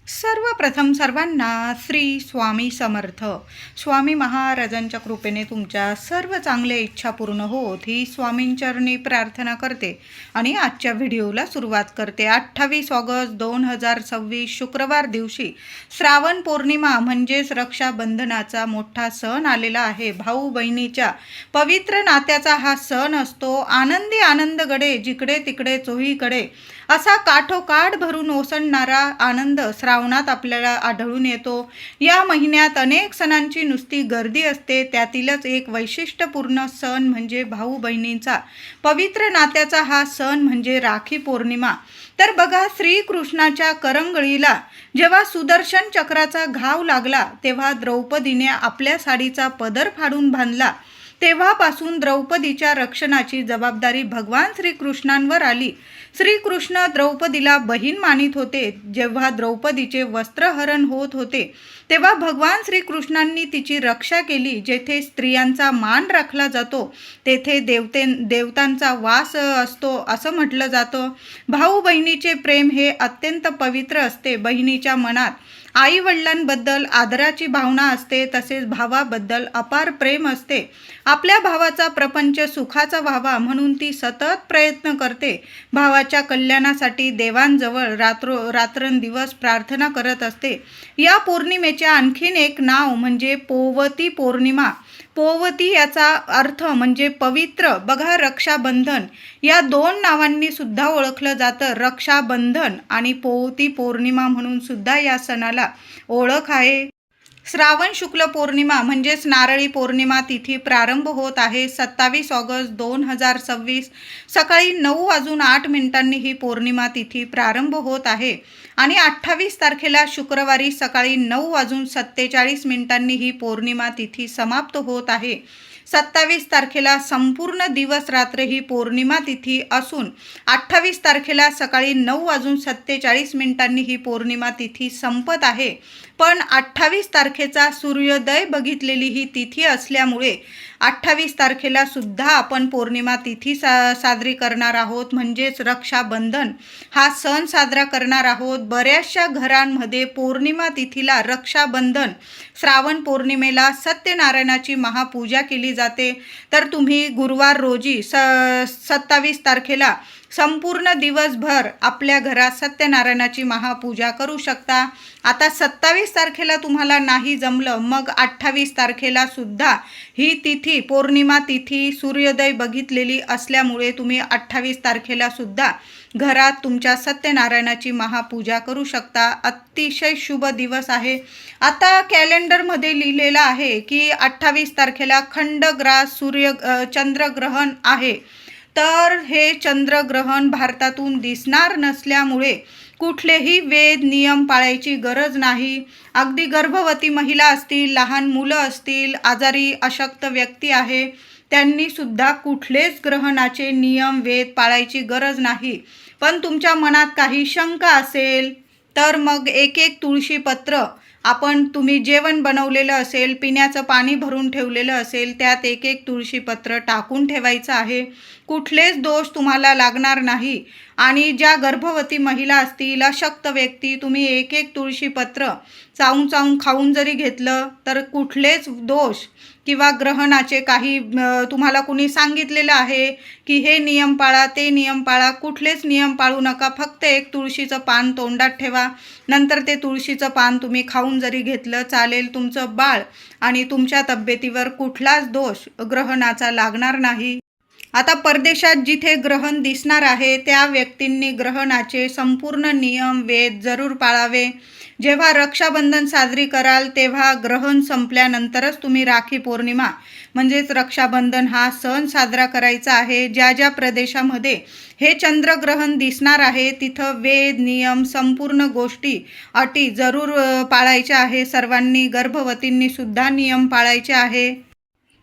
सर्वप्रथम सर्वांना श्री स्वामी समर्थ. स्वामी महाराजांच्या कृपेने तुमच्या सर्व चांगल्या इच्छा पूर्ण होत ही स्वामींचरणी प्रार्थना करते आणि आजच्या व्हिडिओला सुरुवात करते. 28 ऑगस्ट 2026 शुक्रवार दिवशी श्रावण पौर्णिमा म्हणजेच रक्षाबंधनाचा मोठा सण आलेला आहे. भाऊ बहिणीच्या पवित्र नात्याचा हा सण असतो. आनंदी आनंदगडे जिकडे तिकडे चोहीकडे असा काठोकाठ भरून ओसंडणारा आनंद श्रावणात आपल्याला आढळून येतो. या महिन्यात अनेक सणांची नुसती गर्दी असते. त्यातीलच एक वैशिष्ट्यपूर्ण सण म्हणजे भाऊ बहिणींचा पवित्र नात्याचा हा सण म्हणजे राखी पौर्णिमा. तर बघा, श्रीकृष्णाच्या करंगळीला जेव्हा सुदर्शन चक्राचा घाव लागला तेव्हा द्रौपदीने आपल्या साडीचा पदर फाडून बांधला. तेव्हापासून द्रौपदीच्या रक्षणाची जबाबदारी भगवान श्रीकृष्णांवर आली. श्रीकृष्ण द्रौपदीला बहीण मानित होते. जेव्हा द्रौपदीचे वस्त्रहरण होत होते तेव्हा भगवान श्रीकृष्णांनी तिची रक्षा केली. जेथे स्त्रियांचा मान राखला जातो तेथे देवतांचा वास असतो असं म्हटलं जातं. भाऊ बहिणीचे प्रेम हे अत्यंत पवित्र असते. बहिणीच्या मनात आई वडिलांबद्दल आदराची भावना असते, तसेच भावाबद्दल अपार प्रेम असते. आपल्या भावाचा प्रपंच सुखाचा व्हावा म्हणून ती सतत प्रयत्न करते. भावाच्या कल्याणासाठी देवांजवळ रात्रंदिवस प्रार्थना करत असते. या पौर्णिमेचे आणखीन एक नाव म्हणजे पोवती पौर्णिमा. पोवती याचा अर्थ म्हणजे पवित्र. बघा, रक्षाबंधन या दोन नावांनी सुद्धा ओळखलं जातं. रक्षाबंधन आणि पोवती पौर्णिमा म्हणून सुद्धा या सणाला ओळख आहे. श्रावण शुक्ल पौर्णिमा म्हणजेच नारळी पौर्णिमा तिथी प्रारंभ होत आहे. 27 ऑगस्ट 2026 सकाळी 9:08 ही पौर्णिमा तिथी प्रारंभ होत आहे आणि 28 तारखेला शुक्रवारी सकाळी 9:47 ही पौर्णिमा तिथी समाप्त होत आहे. 27 तारखेला संपूर्ण दिवस रात्र ही पौर्णिमा तिथी असून 28 तारखेला सकाळी 9:47 ही पौर्णिमा तिथी संपत आहे. पण 28 तारखेचा सूर्योदय बघितलेली ही तिथी असल्यामुळे 28 तारखेला सुद्धा आपण पौर्णिमा तिथी साजरी करणार आहोत, म्हणजेच रक्षाबंधन हा सण साजरा करणार आहोत. बऱ्याचशा घरांमध्ये पौर्णिमा तिथीला रक्षाबंधन, श्रावण पौर्णिमेला सत्यनारायणाची महापूजा केली जाते. तर तुम्ही गुरुवार रोजी 27 तारखेला संपूर्ण दिवसभर आपल्या घरात सत्यनारायणाची महापूजा करू शकता. आता 27 तारखेला तुम्हाला नाही जमलं, मग 28 तारखेला सुद्धा ही तिथी पौर्णिमा तिथी सूर्योदय बघितलेली असल्यामुळे तुम्ही 28 तारखेला सुद्धा घरात तुमच्या सत्यनारायणाची महापूजा करू शकता. अतिशय शुभ दिवस आहे. आता कॅलेंडरमध्ये लिहिलेलं आहे की 28 तारखेला खंडग्रास चंद्रग्रहण आहे. तर हे चंद्रग्रहण भारतातून दिसणार नसल्यामुळे कुठलेही वेद नियम पाळायची गरज नाही. अगदी गर्भवती महिला असतील, लहान मुलं असतील, आजारी अशक्त व्यक्ती आहे, त्यांनी सुद्धा कुठलेच ग्रहणाचे नियम वेद पाळायची गरज नाही. पण तुमच्या मनात काही शंका असेल तर मग एक तुळशीपत्र तुम्ही जेवण बनवलेलं असेल, पिण्याचं पाणी भरून ठेवलेलं असेल, त्यात एक तुळशीपत्र टाकून ठेवायचं आहे. कुठलेच दोष तुम्हाला लागणार नाही. आणि ज्या गर्भवती महिला असतील, अशक्त व्यक्ती, तुम्ही एक तुळशीपत्र चावून खाऊन जरी घेतलं तर कुठलेच दोष किंवा ग्रहणाचे काही तुम्हाला कुणी सांगितलेलं आहे की हे नियम पाळा, ते नियम पाळा, कुठलेच नियम पाळू नका. फक्त एक तुळशीचं पान तोंडात ठेवा. नंतर ते तुळशीचं पान तुम्ही खाऊन जरी घेतलं चालेल. तुमचं बाळ आणि तुमच्या तब्येतीवर कुठलाच दोष ग्रहणाचा लागणार नाही. आता परदेशात जिथे ग्रहण दिसणार आहे त्या व्यक्तींनी ग्रहणाचे संपूर्ण नियम वेद जरूर पाळावे. जेव्हा रक्षाबंधन साजरी कराल तेव्हा ग्रहण संपल्यानंतरच तुम्ही राखी पौर्णिमा म्हणजेच रक्षाबंधन हा सण साजरा करायचा आहे. ज्या ज्या प्रदेशामध्ये हे चंद्रग्रहण दिसणार आहे तिथं वेद नियम संपूर्ण गोष्टी अटी जरूर पाळायच्या आहे. सर्वांनी, गर्भवतींनी सुद्धा नियम पाळायचे आहे.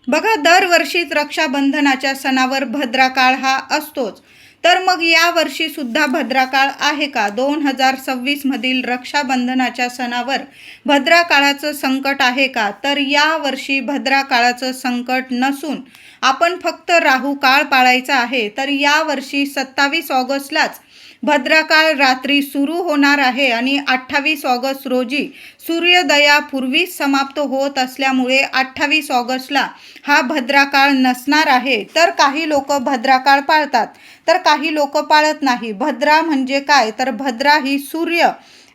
बघा, दरवर्षीच रक्षाबंधनाच्या सणावर भद्राकाळ हा असतोच. तर मग यावर्षी सुद्धा भद्राकाळ आहे का? 2026 मधील रक्षाबंधनाच्या सणावर भद्राकाळाचं संकट आहे का? तर यावर्षी भद्राकाळाचं संकट नसून आपण फक्त राहू काळ पाळायचा आहे. तर यावर्षी 27 ऑगस्टलाच भद्रकाळ रात्री सुरू होणार आहे आणि 28 ऑगस्ट रोजी सूर्योदयापूर्वीच समाप्त होत असल्यामुळे 28 ऑगस्टला हा भद्रकाळ नसणार आहे. तर काही लोक भद्रकाळ पाळतात, तर काही लोक पाळत नाही. भद्रा म्हणजे काय, तर भद्रा ही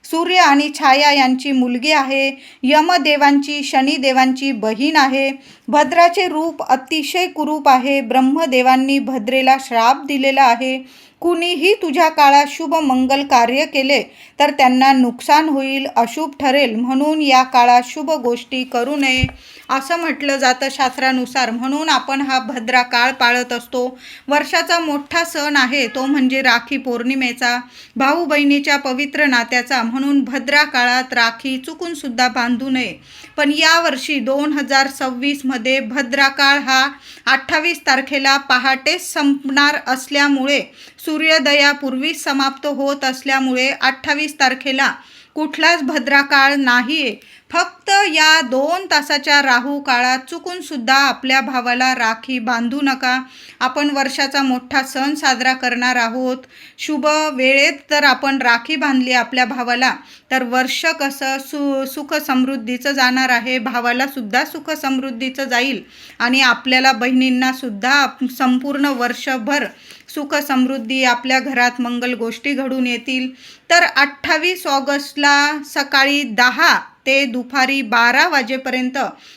सूर्य आणि छाया यांची मुलगी आहे. यमदेवांची, शनिदेवांची बहीण आहे. भद्राचे रूप अतिशय कुरूप आहे. ब्रह्मदेवांनी भद्रेला श्राप दिलेला आहे. कुणीही तुझ्या काळात शुभ मंगल कार्य केले तर त्यांना नुकसान होईल, अशुभ ठरेल, म्हणून या काळात शुभ गोष्टी करू नये असं म्हटलं जातं शास्त्रानुसार. म्हणून आपण हा भद्रा काळ पाळत असतो. वर्षाचा मोठा सण आहे तो म्हणजे राखी पौर्णिमेचा, भाऊ बहिणीच्या पवित्र नात्याचा. म्हणून भद्रा काळात राखी चुकून सुद्धा बांधू नये. पण यावर्षी 2026 मध्ये भद्रा काळ हा 28 तारखेला पहाटेच संपणार असल्यामुळे, सूर्योदयापूर्वीच समाप्त होत असल्यामुळे 28 तारखेला कुठलाच भद्रा काळ नाही आहे. फक्त या 2 तासाच्या राहू काळात चुकून सुद्धा आपल्या भावाला राखी बांधू नका. आपण वर्षाचा मोठा सण साजरा करणार आहोत. शुभ वेळेत जर आपण राखी बांधली आपल्या भावाला तर वर्ष कसं सुख समृद्धीचं जाणार आहे. भावाला सुद्धा सुख समृद्धीचं जाईल आणि आपल्याला बहिणींना सुद्धा संपूर्ण वर्षभर सुख समृद्धी, आपल्या घरात मंगल गोष्टी घडून येतील. तर 28 ऑगस्टला सकाळी 10 ते दुपारी 12 वाजेपर्यंत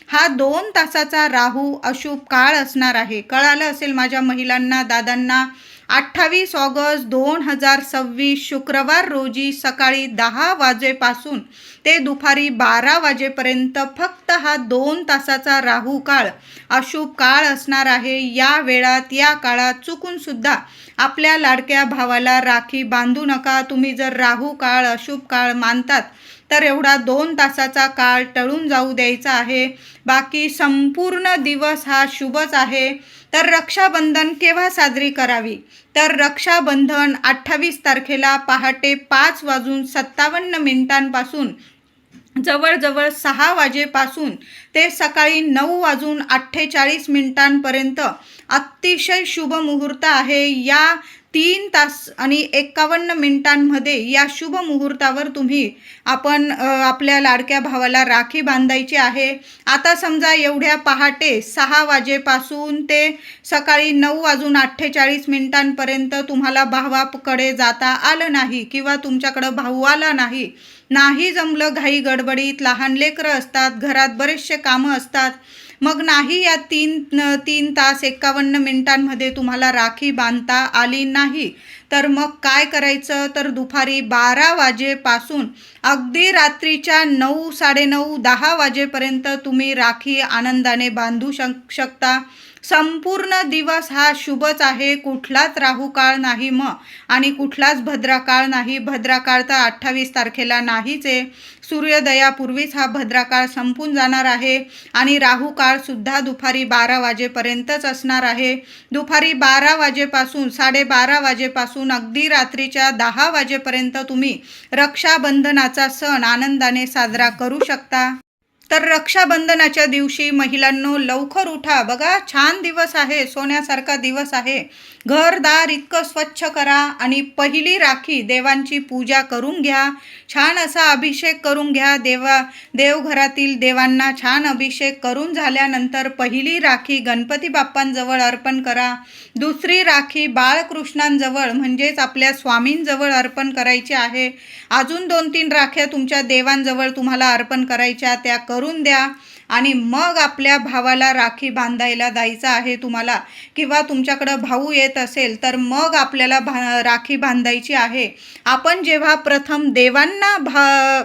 हा 2 तासाचा राहू अशुभ काळ असणार आहे. कळालं असेल माझ्या महिलांना, दादांना. 28 ऑगस्ट 2026 शुक्रवार रोजी सकाळी 10 वाजेपासून ते दुपारी 12 वाजेपर्यंत फक्त हा 2 तासाचा राहू काळ अशुभ काळ असणार आहे. या वेळात, या काळात चुकून सुद्धा आपल्या लाडक्या भावाला राखी बांधू नका. तुम्ही जर राहू काळ, अशुभ काळ मानतात तर एवढा 2 तासाचा काळ टळून जाऊ द्यायचा आहे. बाकी संपूर्ण दिवस हा शुभच आहे. तर रक्षाबंधन केव्हा साजरी करावी, तर रक्षाबंधन 28 तारखेला पहाटे 5:57 जवळजवळ 6 वाजेपासून ते सकाळी 9:48 अतिशय शुभ मुहूर्त आहे. या 3 तास आणि 51 मिनिटांमध्ये या शुभ मुहूर्तावर आपण आपल्या लाडक्या भावाला राखी बांधायची आहे. आता समजा एवढ्या पहाटे 6 वाजेपासून ते सकाळी 9:48 तुम्हाला भावाकडे जाता आलं नाही किंवा तुमच्याकडं भाऊ आला नाही जमलं, घाई गडबडीत, लहान लेकरं असतात, घरात बरेचसे कामं असतात, मग नाही या 3 तास 51 मिनिटांमध्ये तुम्हाला राखी बांधता आली नाही तर मग काय करायचं, तर दुपारी 12 वाजेपासून अगदी रात्रीच्या 9, 9:30, 10 वाजेपर्यंत तुम्ही राखी आनंदाने बांधू शकता. संपूर्ण दिवस हा शुभच आहे. कुठलाच राहू काळ नाही आणि कुठलाच भद्रा काळ नाही. भद्रा काळ तर 28 तारखेला नाहीच आहे. सूर्योदयापूर्वीच हा भद्रा काळ संपून जाणार आहे आणि राहू काळ सुद्धा दुपारी 12 वाजेपर्यंतच असणार आहे. दुपारी 12 वाजेपासून 12:30 वाजेपासून अगदी रात्रीच्या 10 वाजेपर्यंत तुम्ही रक्षाबंधनाचा सण आनंदाने साजरा करू शकता. तर रक्षाबंधनाच्या दिवशी महिलांनो लवकर उठा. बघा, छान दिवस आहे, सोन्यासारखा दिवस आहे. घरदार इतकं स्वच्छ करा आणि पहिली राखी देवांची पूजा करून घ्या. छान असा अभिषेक करून घ्या. देवघरातील देवांना छान अभिषेक करून झाल्यानंतर पहिली राखी गणपती बाप्पांजवळ अर्पण करा. दुसरी राखी बाळकृष्णांजवळ म्हणजेच आपल्या स्वामींजवळ अर्पण करायची आहे. अजून 2-3 राख्या तुमच्या देवांजवळ तुम्हाला अर्पण करायच्या, त्या करून द्या आणि मग आपल्या भावाला राखी बांधायला जायचं आहे तुम्हाला, किंवा तुमच्याकडं भाऊ येत असेल तर मग आपल्याला राखी बांधायची आहे. आपण जेव्हा प्रथम देवांना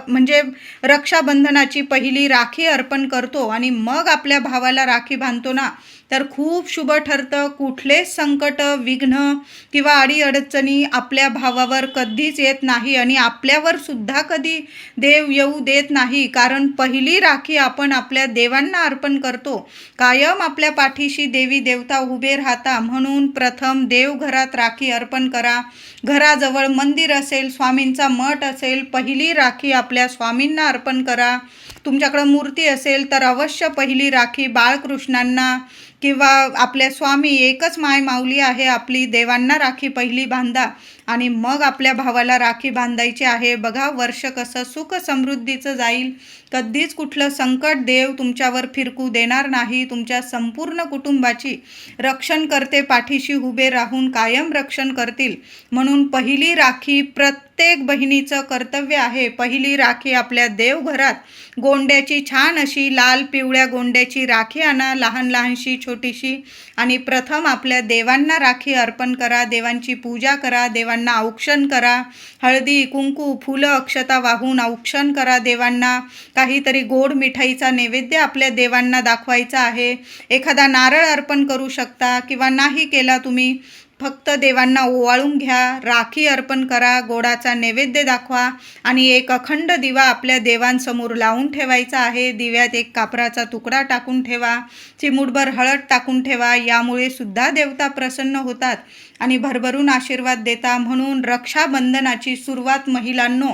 म्हणजे रक्षाबंधनाची पहिली राखी अर्पण करतो आणि मग आपल्या भावाला राखी बांधतो ना, तर खूप शुभ ठरतं. कुठलेच संकट, विघ्न किंवा अडीअडचणी आपल्या भावावर कधीच येत नाही आणि आपल्यावर सुद्धा कधी देव येऊ देत नाही. कारण पहिली राखी आपण आपल्या देवांना अर्पण करतो. कायम आपल्या पाठीशी देवी देवता उभे राहता. म्हणून प्रथम देवघरात राखी अर्पण करा. घराजवळ मंदिर असेल, स्वामींचा मठ असेल, पहिली राखी आपल्या स्वामींना अर्पण करा. तुमच्याकडं मूर्ती असेल तर अवश्य पहिली राखी बाळकृष्णांना किंवा आपल्या स्वामी, एकच माय माऊली आहे आपली, देवांना राखी पहिली बांधा आणि मग आपल्या भावाला राखी बांधायची आहे. बघा वर्ष कसं सुख समृद्धीचं जाईल. कधीच कुठलं संकट देव तुमच्यावर फिरकू देणार नाही. तुमच्या संपूर्ण कुटुंबाची रक्षण करते, पाठीशी उभे राहून कायम रक्षण करतील. म्हणून पहिली राखी प्रत्येक बहिणीचं कर्तव्य आहे. पहिली राखी आपल्या देवघरात गोंड्याची छान अशी लाल पिवळ्या गोंड्याची राखी आणा, लहान लहानशी छोटीशी, आणि प्रथम आपल्या देवांना राखी अर्पण करा. देवांची पूजा करा, देवांना औक्षण करा. हळदी कुंकू फुलं अक्षता वाहून औक्षण करा देवांना. काहीतरी गोड मिठाईचा नैवेद्य आपल्या देवांना दाखवायचा आहे. एखादा नारळ अर्पण करू शकता किंवा नाही केला तुम्ही, फक्त देवांना ओवाळून घ्या, राखी अर्पण करा, गोडाचा नैवेद्य दाखवा आणि एक अखंड दिवा आपल्या देवांसमोर लावून ठेवायचा आहे. दिव्यात एक कापराचा तुकडा टाकून ठेवा, चिमूटभर हळद टाकून ठेवा. यामुळे सुद्धा देवता प्रसन्न होतात आणि भरभरून आशीर्वाद देता. म्हणून रक्षाबंधनाची सुरुवात महिलांनो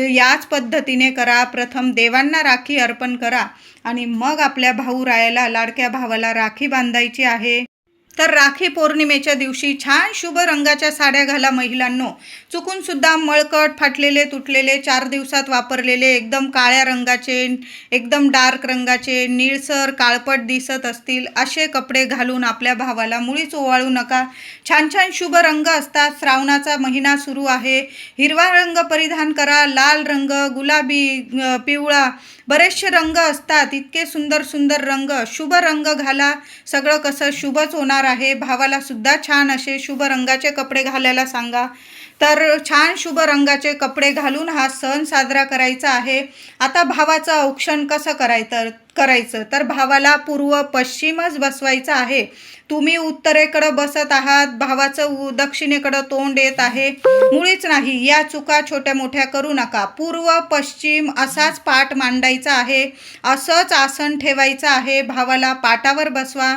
याच पद्धतीने करा. प्रथम देवांना राखी अर्पण करा आणि मग आपल्या भाऊरायाला, लाडक्या भावाला राखी बांधायची आहे. तर राखी पौर्णिमेच्या दिवशी छान शुभ रंगाच्या साड्या घाला महिलांनो. चुकून सुद्धा मळकट, फाटलेले, तुटलेले, 4 दिवसात वापरलेले, एकदम काळ्या रंगाचे, एकदम डार्क रंगाचे, निळसर काळपट दिसत असतील असे कपडे घालून आपल्या भावाला मुळीच ओवाळू नका. छान छान शुभ रंग असतात. श्रावणाचा महिना सुरू आहे. हिरवा रंग परिधान करा, लाल रंग, गुलाबी, पिवळा, बरेचसे रंग असतात. इतके सुंदर सुंदर रंग, शुभ रंग घाला. सगळं कसं शुभच होणार आहे. भावाला सुद्धा छान असे शुभ रंगाचे कपडे घालायला सांगा. तर छान शुभ रंगाचे कपडे घालून हा सण साजरा करायचा आहे. आता भावाचं औक्षण कसं करायचं तर भावाला पूर्व पश्चिमच बसवायचं आहे. तुम्ही उत्तरेकडं बसत आहात, भावाचं दक्षिणेकडं तोंड येत आहे, मुळीच नाही. या चुका छोट्या मोठ्या करू नका. पूर्व पश्चिम असाच पाठ मांडायचा आहे, असंच आसन ठेवायचं आहे. भावाला पाटावर बसवा.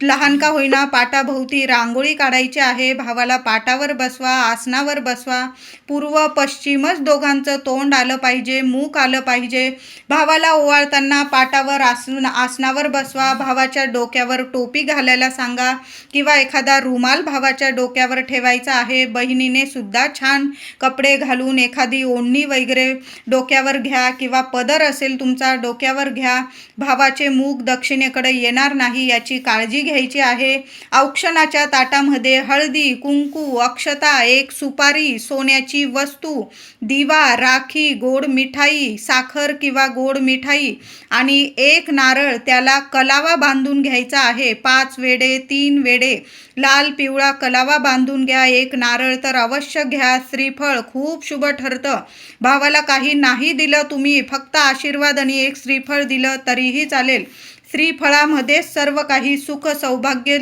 लहान का होईना पाटाभोवती रांगोळी काढायची आहे. भावाला पाटावर बसवा, आसनावर बसवा. पूर्व पश्चिमच दोघांचं तोंड आलं पाहिजे, मुख आलं पाहिजे. भावाला ओवाळताना पाटावर आसनावर बसवा. भावाच्या डोक्यावर टोपी घालायला सांगा किंवा एखादा रुमाल भावाच्या डोक्यावर ठेवायचा आहे. बहिणीने सुद्धा छान कपडे घालून एखादी ओढणी वगैरे डोक्यावर घ्या किंवा पदर असेल तुमचा डोक्यावर घ्या. भावाचे मुख दक्षिणेकडे येणार नाही याची काळजी घ्यायची आहे. औक्षणाच्या ताटामध्ये हळदी कुंकू, अक्षता, एक सुपारी, सोन्याची वस्तू, दिवा, राखी, गोड मिठाई, साखर किंवा गोड मिठाई आणि एक नारळ, त्याला कलावा बांधून घ्यायचा आहे. 5 वेढे, 3 वेढे लाल पिवळा कलावा बांधून घ्या. एक नारळ तर अवश्य घ्या. श्रीफळ खूप शुभ ठरतं. भावाला काही नाही दिलं तुम्ही, फक्त आशीर्वाद आणि एक श्रीफळ दिलं तरीही चालेल. श्रीफळामध्ये सर्व काही सुख सौभाग्य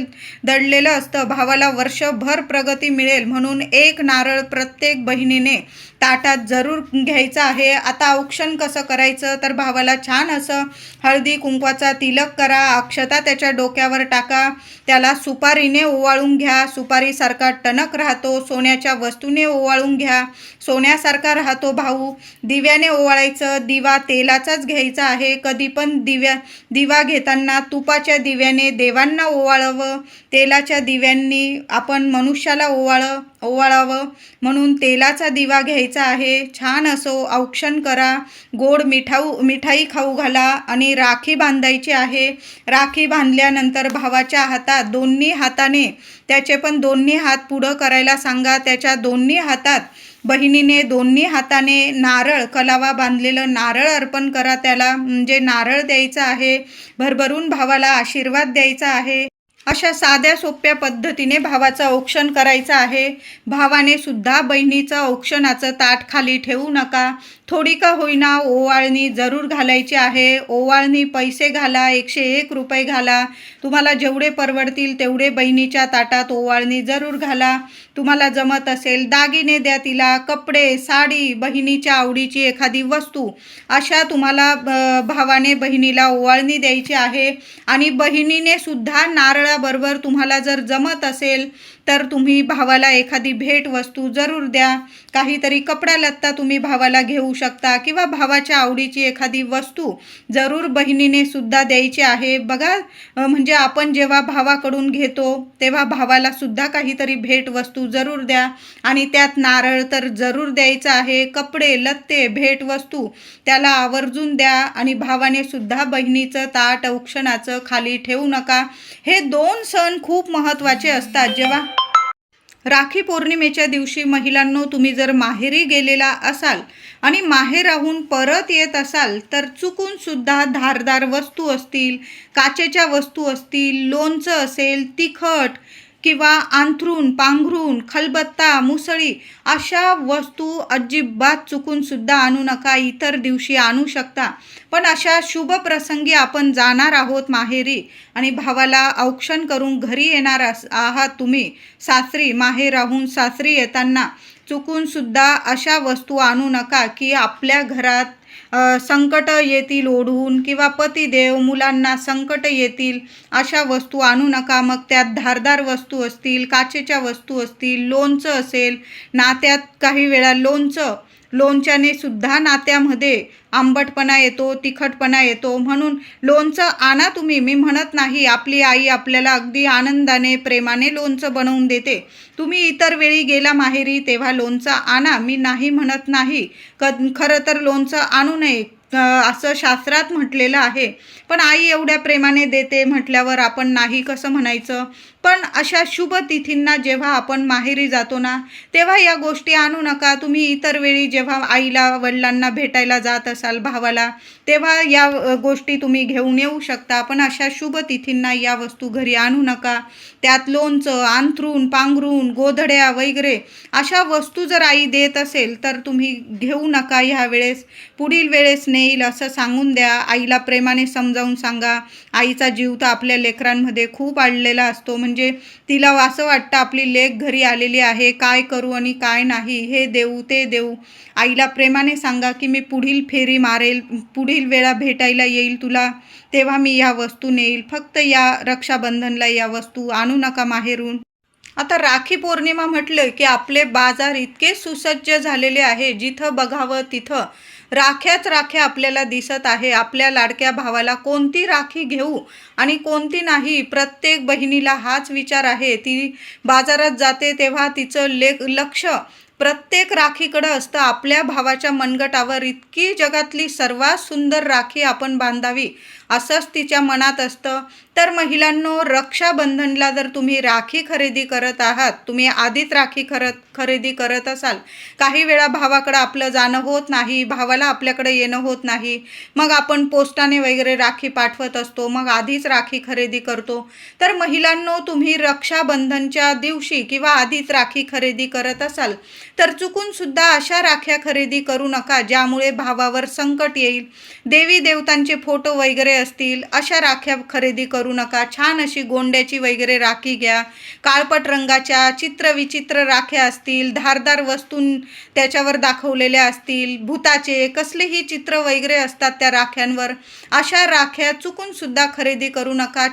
दडलेलं असतं. भावाला वर्षभर प्रगती मिळेल. म्हणून एक नारळ प्रत्येक बहिणीने ताटात जरूर घ्यायचं आहे. आता औक्षण कसं करायचं तर भावाला छान असं हळदी कुंकवाचा तिलक करा. अक्षता त्याच्या डोक्यावर टाका. त्याला सुपारीने ओवाळून घ्या. सुपारीसारखा टणक राहतो. सोन्याच्या वस्तूने ओवाळून घ्या. सोन्यासारखा राहतो भाऊ. दिव्याने ओवाळायचं. दिवा तेलाचाच घ्यायचा आहे. कधी पण दिवा घेताना तुपाच्या दिव्याने देवांना ओवाळावं. तेलाच्या दिव्यांनी आपण मनुष्याला ओवाळावं. म्हणून तेलाचा दिवा घ्यायचा आहे. छान असो औक्षण करा. गोड मिठाई खाऊ घाला आणि राखी बांधायची आहे. राखी बांधल्यानंतर भावाच्या हातात दोन्ही हाताने, त्याचे पण दोन्ही हात पुढं करायला सांगा. त्याच्या दोन्ही हातात बहिणीने दोन्ही हाताने नारळ, कलावा बांधलेलं नारळ अर्पण करा त्याला. म्हणजे नारळ द्यायचा आहे. भरभरून भावाला आशीर्वाद द्यायचा आहे. अशा साध्या सोप्या पद्धतीने भावाचं औक्षण करायचं आहे. भावाने सुद्धा बहिणीचं औक्षणाचं ताट खाली ठेवू नका. थोडी का होईना ओवाळणी जरूर घालायची आहे. ओवाळणी पैसे घाला, 101 रुपये घाला. तुम्हाला जेवढे परवडतील तेवढे बहिणीच्या ताटात ओवाळणी जरूर घाला. तुम्हाला जमत असेल दागिने द्या तिला, कपडे, साडी, बहिणीच्या आवडीची एखादी वस्तू, अशा तुम्हाला भावाने बहिणीला ओवाळणी द्यायची आहे. आणि बहिणीने सुद्धा नारळाबरोबर तुम्हाला जर जमत असेल तर तुम्ही भावाला एखादी भेट वस्तू जरूर द्या. काहीतरी कपडा लत्ता तुम्ही भावाला घेऊ शकता किंवा भावाच्या आवडीची एखादी वस्तू जरूर बहिणीने सुद्धा द्यायची आहे. बघा, म्हणजे आपण जेव्हा भावाकडून घेतो तेव्हा भावाला सुद्धा काहीतरी भेट वस्तू जरूर द्या. आणि त्यात नारळ तर जरूर द्यायचा आहे. कपडे लत्ते भेट वस्तू त्याला आवर्जून द्या. आणि भावाने सुद्धा बहिणीचं ताट औक्षणाचं खाली ठेवू नका. हे 2 सण खूप महत्त्वाचे असतात. जेव्हा राखी पौर्णिमेच्या दिवशी महिलांनो, तुम्ही जर माहेरी गेलेला असाल आणि माहेराहून परत येत असाल तर चुकून सुद्धा धारदार वस्तू असतील, काचेच्या वस्तू असतील, लोणचं असेल, तिखट किंवा अंथरूण पांघरूण खलबत्ता मुसळी अशा वस्तू अजिबात चुकून सुद्धा आणू नका. इतर दिवशी आणू शकता, पण अशा शुभ प्रसंगी आपण जाणार आहोत माहेरी आणि भावाला औक्षण करून घरी येणार आहात तुम्ही सासरी. माहेराहून सासरी येताना चुकून सुद्धा अशा वस्तू आणू नका की आपल्या घरात संकट येतील ओढून किंवा पतिदेव मुलांना संकट येतील. अशा वस्तू आणू नका. मग त्यात धारदार वस्तू असतील, काचेच्या वस्तू असतील, लोणचं असेल, नात्यात काही वेळा लोणच्याने सुद्धा नात्यामध्ये आंबटपणा येतो, तिखटपणा येतो. म्हणून लोणचं आणा तुम्ही. मी म्हणत नाही, आपली आई आपल्याला अगदी आनंदाने प्रेमाने लोणचं बनवून देते. तुम्ही इतर वेळी गेला माहेरी तेव्हा लोणचं आणा, मी नाही म्हणत नाही. खरं तर लोणचं आणू नये असं शास्त्रात म्हटलेलं आहे, पण आई एवढ्या प्रेमाने देते म्हटल्यावर आपण नाही कसं म्हणायचं. पण अशा शुभ तिथींना जेव्हा आपण माहेरी जातो ना, तेव्हा या गोष्टी आणू नका. तुम्ही इतर वेळी जेव्हा आईला वडिलांना भेटायला जात असाल भावाला, तेव्हा या गोष्टी तुम्ही घेऊन येऊ शकता, पण अशा शुभ तिथींना या वस्तू घरी आणू नका. त्यात लोणचं, अंथरूण पांघरूण गोधड्या वगैरे अशा वस्तू जर आई देत असेल तर तुम्ही घेऊ नका ह्या वेळेस. पुढील वेळेस नेईल असं सांगून द्या. आईला प्रेमाने समजावून सांगा. आईचा जीव तर आपल्या लेकरांमध्ये खूप अडलेला असतो. म्हणजे तिला असं वाटतं आपली लेक घरी आलेली आहे, काय करू आणि काय नाही, हे देऊ ते देऊ. आईला प्रेमाने सांगा की मी पुढील फेरी मारेल, पुढील वेळा भेटायला येईल तुला तेव्हा मी या वस्तू नेईल. फक्त या रक्षाबंधनला या वस्तू आणू नका माहेरून. आता राखी पौर्णिमा म्हटलं की आपले बाजार इतके सुसज्ज झालेले आहे, जिथं बघावं तिथं राख्याच राख्या आपल्याला दिसत आहे. आपल्या लाडक्या भावाला कोणती राखी घेऊ आणि कोणती नाही, प्रत्येक बहिणीला हाच विचार आहे. ती बाजारात जाते तेव्हा तिचं लक्ष प्रत्येक राखीकडं असतं. आपल्या भावाच्या मनगटावर इतकी जगातली सर्वात सुंदर राखी आपण बांधावी असंच तिच्या मनात असतं. तर महिलांनो, रक्षाबंधनला जर तुम्ही राखी खरेदी करत आहात, तुम्ही आधीच राखी खरेदी करत असाल, काही वेळा भावाकडं आपलं जाणं होत नाही, भावाला आपल्याकडे येणं होत नाही, मग आपण पोस्टाने वगैरे राखी पाठवत असतो, मग आधीच राखी खरेदी करतो. तर महिलांनो, तुम्ही रक्षाबंधनच्या दिवशी किंवा आधीच राखी खरेदी करत असाल तर चुकून सुद्धा अशा राख्या खरेदी करू नका ज्यामुळे भावावर संकट येईल. देवी देवतांचे फोटो वगैरे असतील अशा राख्या खरेदी करू नका. छान अशी गोंड्याची वगैरे राखी घ्या. काळपट रंगाच्या चित्रविचित्र राख्या असतील, धारदार वस्तू त्याच्यावर दाखवलेल्या असतील, भूताचे कसलेही चित्र वगैरे असतात त्या राख्यांवर, अशा राख्या चुकून सुद्धा खरेदी करू नका.